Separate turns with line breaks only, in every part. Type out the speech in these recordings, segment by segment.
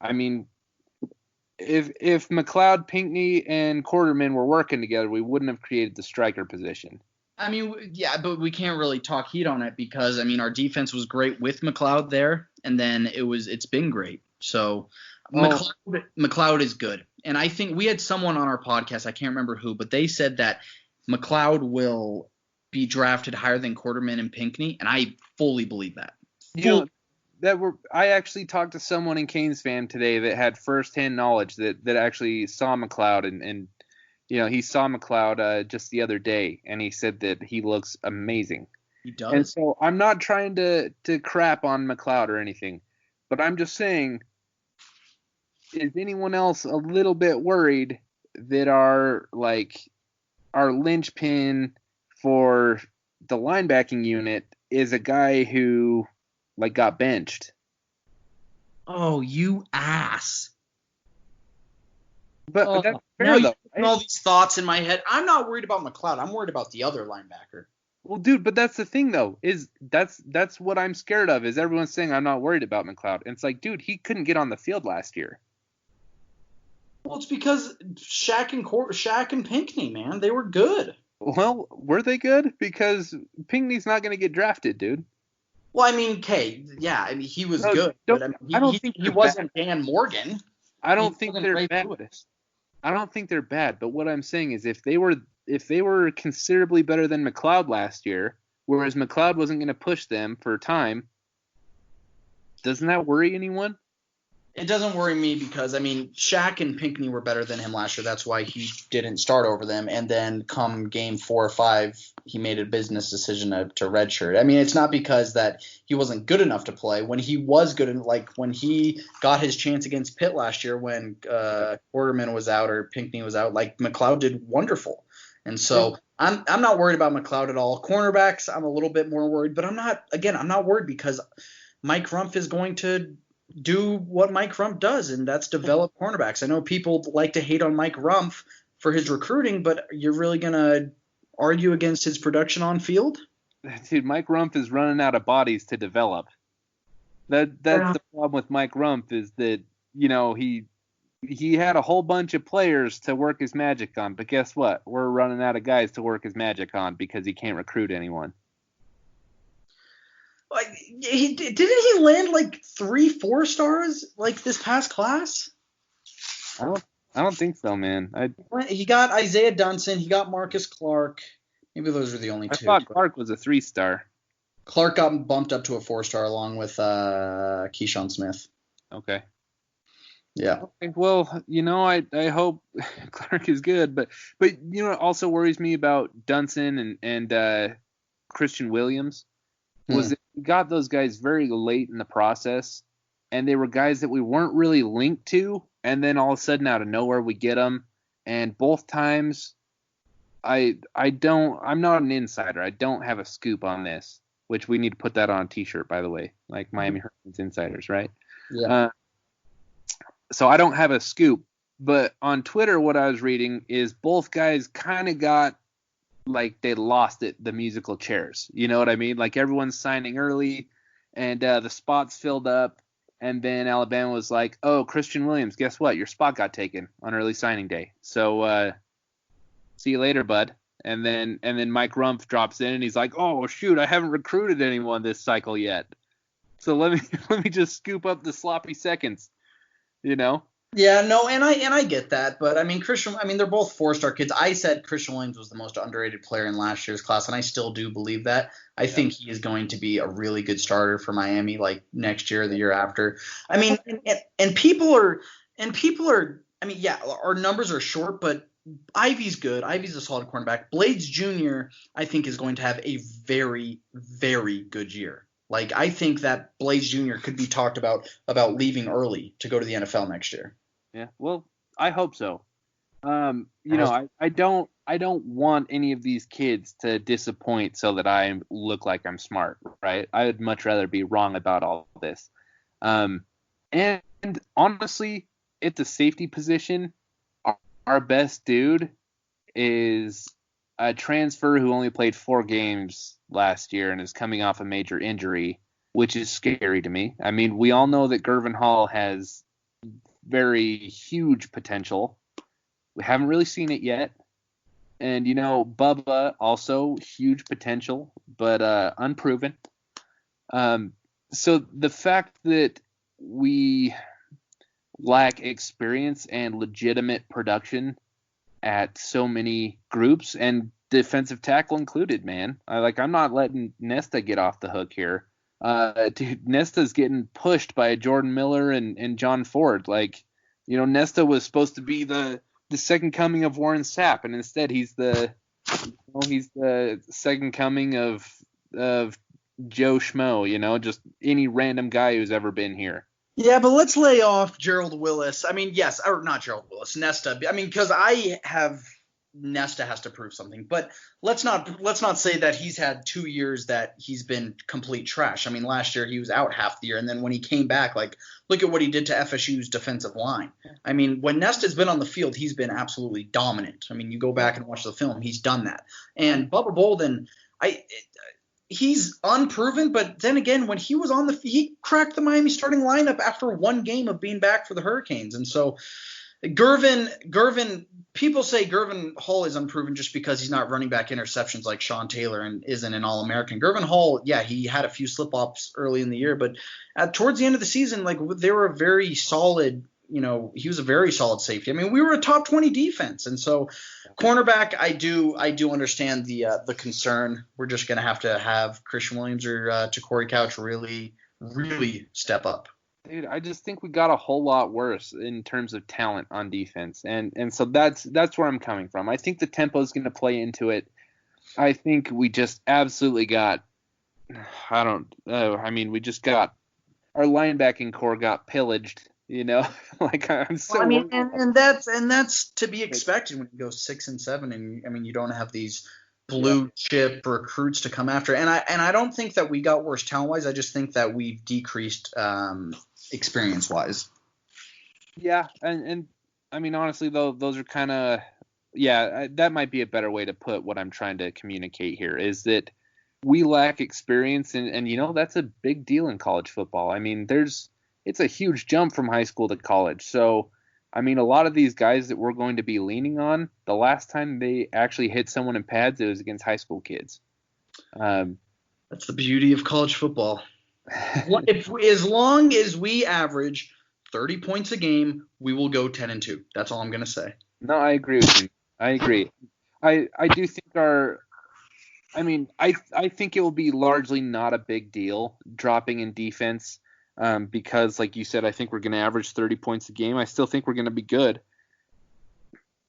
I mean, if McLeod, Pinckney, and Quarterman were working together, we wouldn't have created the striker position.
I mean, yeah, but we can't really talk heat on it because, I mean, our defense was great with McLeod there, and then it's been great. So McLeod is good. And I think we had someone on our podcast, I can't remember who, but they said that McLeod will be drafted higher than Quarterman and Pinckney, and I fully believe that.
I actually talked to someone in Canes fan today that had firsthand knowledge that actually saw McLeod and he saw McLeod just the other day, and he said that he looks amazing.
He does.
And so I'm not trying to crap on McLeod or anything, but I'm just saying, is anyone else a little bit worried that our linchpin for the linebacking unit is a guy who got benched?
Oh, you ass.
But that's fair,
now
though,
right? All these thoughts in my head. I'm not worried about McLeod. I'm worried about the other linebacker.
Well, dude, but that's the thing, though, is that's what I'm scared of, is everyone's saying I'm not worried about McLeod. And it's like, dude, he couldn't get on the field last year.
Well, it's because Shaq and Pinckney, man, they were good.
Well, were they good? Because Pinckney's not going to get drafted, dude.
Well, I mean, yeah, I mean, he was good. But I don't think he wasn't Dan Morgan.
I don't think they're bad. I don't think they're bad, but what I'm saying is if they were considerably better than McLeod last year, whereas McLeod wasn't going to push them for time, doesn't that worry anyone?
It doesn't worry me because, I mean, Shaq and Pinckney were better than him last year. That's why he didn't start over them. And then come game 4 or 5, he made a business decision to redshirt. I mean, it's not because that he wasn't good enough to play. When he was good, when he got his chance against Pitt last year when Quarterman was out or Pinckney was out, McLeod did wonderful. And so I'm not worried about McLeod at all. Cornerbacks, I'm a little bit more worried. But I'm not worried because Mike Rumpf is going to do what Mike Rumpf does, and that's develop cornerbacks. I know people like to hate on Mike Rumpf for his recruiting, but you're really going to argue against his production on field?
Dude, Mike Rumpf is running out of bodies to develop. That's the problem with Mike Rumpf, is that, he had a whole bunch of players to work his magic on, but guess what? We're running out of guys to work his magic on because he can't recruit anyone.
Didn't he land 3-4 stars this past class?
I don't think so, man.
He got Isaiah Dunson. He got Marcus Clark. Maybe those are the only two.
I thought Clark was a 3-star.
Clark got bumped up to a 4-star along with Keyshawn Smith.
Okay.
Yeah.
Okay, well, I hope Clark is good, but what also worries me about Dunson and Christian Williams was that we got those guys very late in the process, and they were guys that we weren't really linked to, and then all of a sudden out of nowhere we get them, and both times I'm not an insider. I don't have a scoop on this, which we need to put that on a t-shirt, by the way, like Miami Hurricanes Insiders, right?
Yeah.
So I don't have a scoop, but on Twitter what I was reading is both guys kind of got they lost it, the musical chairs. You know what I mean? Everyone's signing early, and the spots filled up, and then Alabama was like, oh, Christian Williams, guess what? Your spot got taken on early signing day. So see you later, bud. And then Mike Rumpf drops in, and he's like, oh, shoot, I haven't recruited anyone this cycle yet. So let me just scoop up the sloppy seconds,
Yeah, no, and I get that, but I mean they're both 4-star kids. I said Christian Williams was the most underrated player in last year's class, and I still do believe that. I think he is going to be a really good starter for Miami, next year or the year after. I mean, and people are. I mean, yeah, our numbers are short, but Ivy's good. Ivy's a solid cornerback. Blades Jr. I think is going to have a very, very good year. I think that Blades Jr. could be talked about leaving early to go to the NFL next year.
Yeah, well, I hope so. I don't want any of these kids to disappoint so that I look like I'm smart, right? I would much rather be wrong about all this. And honestly, at the safety position, our best dude is a transfer who only played 4 games last year and is coming off a major injury, which is scary to me. I mean, we all know that Gervin Hall has, very huge potential. We haven't really seen it yet. And, Bubba, also huge potential, but unproven. So the fact that we lack experience and legitimate production at so many groups, and defensive tackle included, man. I'm not letting Nesta get off the hook here. Dude, Nesta's getting pushed by Jordan Miller and John Ford. Nesta was supposed to be the second coming of Warren Sapp, and instead he's the second coming of Joe Schmo, just any random guy who's ever been here.
Yeah, but let's lay off Gerald Willis. I mean, yes, or not Gerald Willis, Nesta. I mean, because Nesta has to prove something. But let's not say that he's had 2 years that he's been complete trash. I mean, last year he was out half the year, and then when he came back, look at what he did to FSU's defensive line. I mean, when Nesta's been on the field, he's been absolutely dominant. I mean, you go back and watch the film, he's done that. And Bubba Bolden, he's unproven, but then again, when he was he cracked the Miami starting lineup after one game of being back for the Hurricanes. And so Gervin, people say Gervin Hall is unproven just because he's not running back interceptions like Sean Taylor and isn't an All-American. Gervin Hall, yeah, he had a few slip-ups early in the year, but towards the end of the season, they were a very solid, he was a very solid safety. I mean, we were a top 20 defense. And so cornerback, I do understand the concern. We're just going to have Christian Williams or Corey Couch really, really step up.
Dude, I just think we got a whole lot worse in terms of talent on defense, and so that's where I'm coming from. I think the tempo is going to play into it. I think we just absolutely got. We just got our linebacking core got pillaged. I'm so.
I mean, and that's to be expected when you go 6-7, and I mean you don't have these blue chip recruits to come after. And I don't think that we got worse talent wise. I just think that we've decreased experience wise.
Yeah, and I mean honestly though, those are kind of that might be a better way to put what I'm trying to communicate here, is that we lack experience, and that's a big deal in college football. I mean, it's a huge jump from high school to college. So I mean, a lot of these guys that we're going to be leaning on, the last time they actually hit someone in pads, it was against high school kids.
That's the beauty of college football. As long as we average 30 points a game, we will go 10-2. That's all I'm going to say.
No, I agree with you. I agree. I do think I think it will be largely not a big deal dropping in defense. Because, like you said, I think we're going to average 30 points a game. I still think we're going to be good.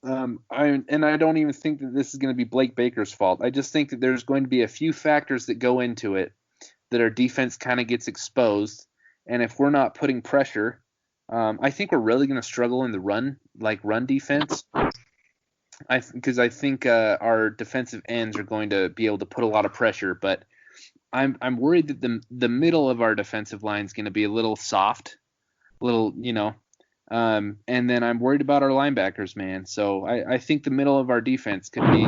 I don't even think that this is going to be Blake Baker's fault. I just think that there's going to be a few factors that go into it that our defense kind of gets exposed. And if we're not putting pressure, I think we're really going to struggle in the run defense. Because I think our defensive ends are going to be able to put a lot of pressure, but I'm worried that the middle of our defensive line is going to be a little soft, and then I'm worried about our linebackers, man. So I think the middle of our defense could be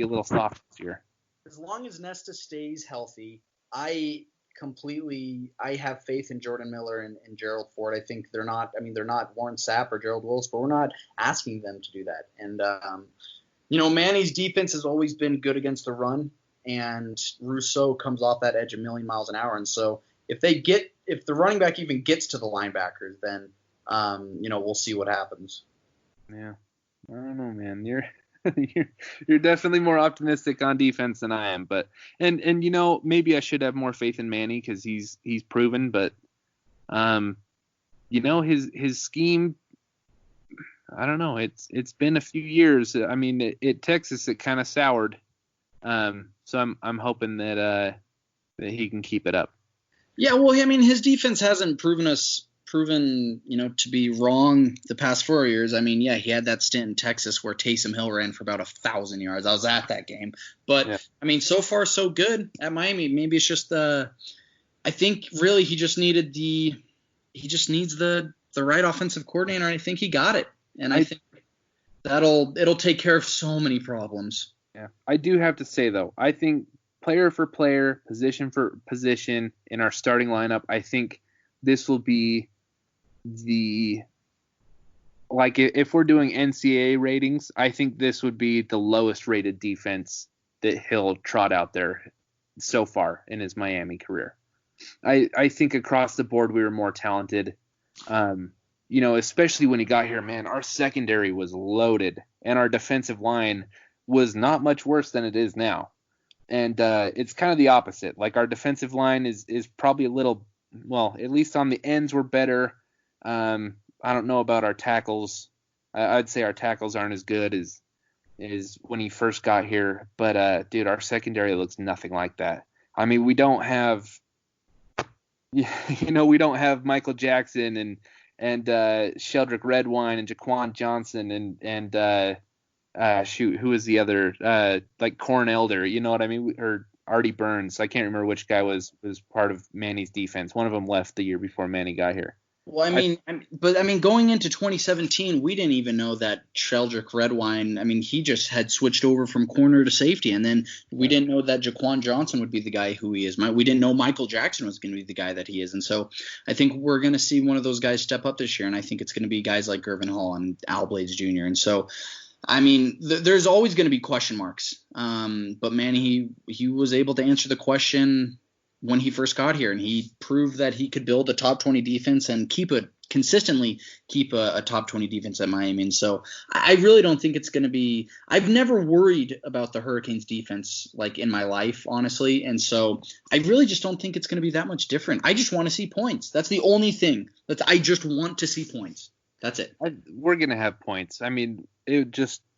a little soft this year.
As long as Nesta stays healthy, I have faith in Jordan Miller and Gerald Ford. I think they're not Warren Sapp or Gerald Willis, but we're not asking them to do that. And Manny's defense has always been good against the run. And Rousseau comes off that edge a million miles an hour. And so if the running back even gets to the linebackers, then, we'll see what happens.
Yeah. I don't know, man. You're definitely more optimistic on defense than I am, but, and maybe I should have more faith in Manny because he's proven, but, his scheme, I don't know. It's been a few years. I mean, at Texas, it kind of soured. So I'm hoping that he can keep it up.
Yeah, well, I mean, his defense hasn't proven to be wrong the past 4 years. I mean, yeah, he had that stint in Texas where Taysom Hill ran for about 1,000 yards. I was at that game, but yeah. I mean, so far so good at Miami. Maybe it's just I think really he just needs the right offensive coordinator. I think he got it, and I think it'll take care of so many problems.
Yeah, I do have to say, though, I think player for player, position for position in our starting lineup, I think this will be if we're doing NCAA ratings, I think this would be the lowest rated defense that he'll trot out there so far in his Miami career. I think across the board we were more talented. Especially when he got here, man, our secondary was loaded and our defensive line was not much worse than it is now. And it's kind of the opposite. Like our defensive line is probably a little, well, at least on the ends we're better. I don't know about our tackles. I'd say our tackles aren't as good as when he first got here. But, dude, our secondary looks nothing like that. I mean, we don't have Michael Jackson and Sheldrick Redwine and Jaquan Johnson and who is the other? Like Corn Elder, you know what I mean? Or Artie Burns. I can't remember which guy was part of Manny's defense. One of them left the year before Manny got here.
Well, I mean, going into 2017, we didn't even know that Sheldrick Redwine. I mean, he just had switched over from corner to safety, and then we didn't know that Jaquan Johnson would be the guy who he is. We didn't know Michael Jackson was going to be the guy that he is, and so I think we're going to see one of those guys step up this year, and I think it's going to be guys like Gervin Hall and Al Blades Jr. And so, I mean, there's always going to be question marks, but man, he was able to answer the question when he first got here, and he proved that he could build a top 20 defense and consistently keep a top 20 defense at Miami. And so I really don't think it's going to be – I've never worried about the Hurricanes defense like in my life, honestly. And so I really just don't think it's going to be that much different. I just want to see points. That's the only thing. I just want to see points. That's it.
We're going to have points. I mean, it just –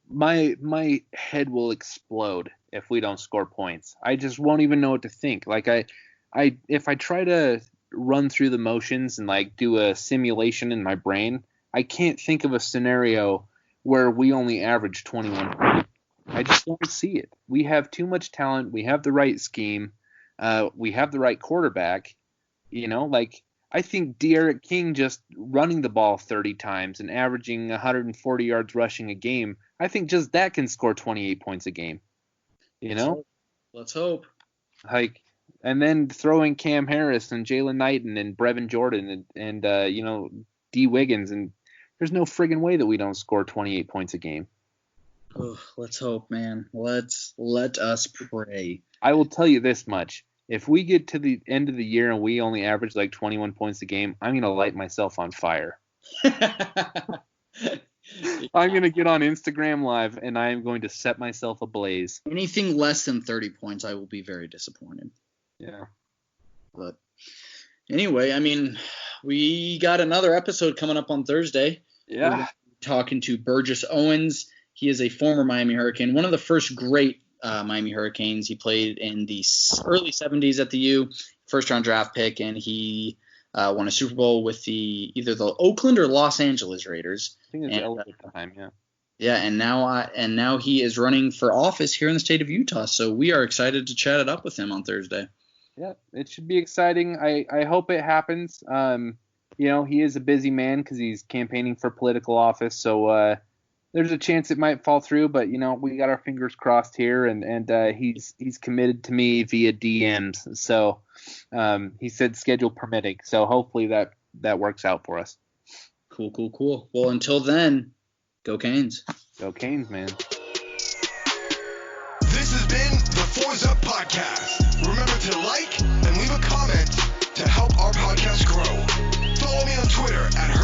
my head will explode if we don't score points. I just won't even know what to think. Like if I try to run through the motions and like do a simulation in my brain, I can't think of a scenario where we only average 21 points. I just don't see it. We have too much talent. We have the right scheme. We have the right quarterback. I think De'Aaron King just running the ball 30 times and averaging 140 yards rushing a game, I think just that can score 28 points a game.
Let's hope.
And then throwing Cam Harris and Jalen Knighton and Brevin Jordan and D. Wiggins, and there's no friggin' way that we don't score 28 points a game.
Oh, let's hope, man. Let us pray.
I will tell you this much. If we get to the end of the year and we only average like 21 points a game, I'm going to light myself on fire. I'm going to get on Instagram Live, and I am going to set myself ablaze.
Anything less than 30 points, I will be very disappointed.
Yeah.
But anyway, I mean, we got another episode coming up on Thursday.
Yeah.
We're talking to Burgess Owens. He is a former Miami Hurricane, one of the first great Miami Hurricanes. He played in the early 70s at the U, first-round draft pick, and he won a Super Bowl with either the Oakland or Los Angeles Raiders.
I think it's LA at the time, yeah.
Yeah, and now he is running for office here in the state of Utah. So we are excited to chat it up with him on Thursday.
Yeah, it should be exciting. I hope it happens. He is a busy man because he's campaigning for political office. So there's a chance it might fall through, but we got our fingers crossed here, and he's committed to me via DMs. So he said schedule permitting. So hopefully that works out for us.
Cool. Well, until then, go Canes.
Go Canes, man.
This has been the Fours Up Podcast. Remember to like and leave a comment to help our podcast grow. Follow me on Twitter at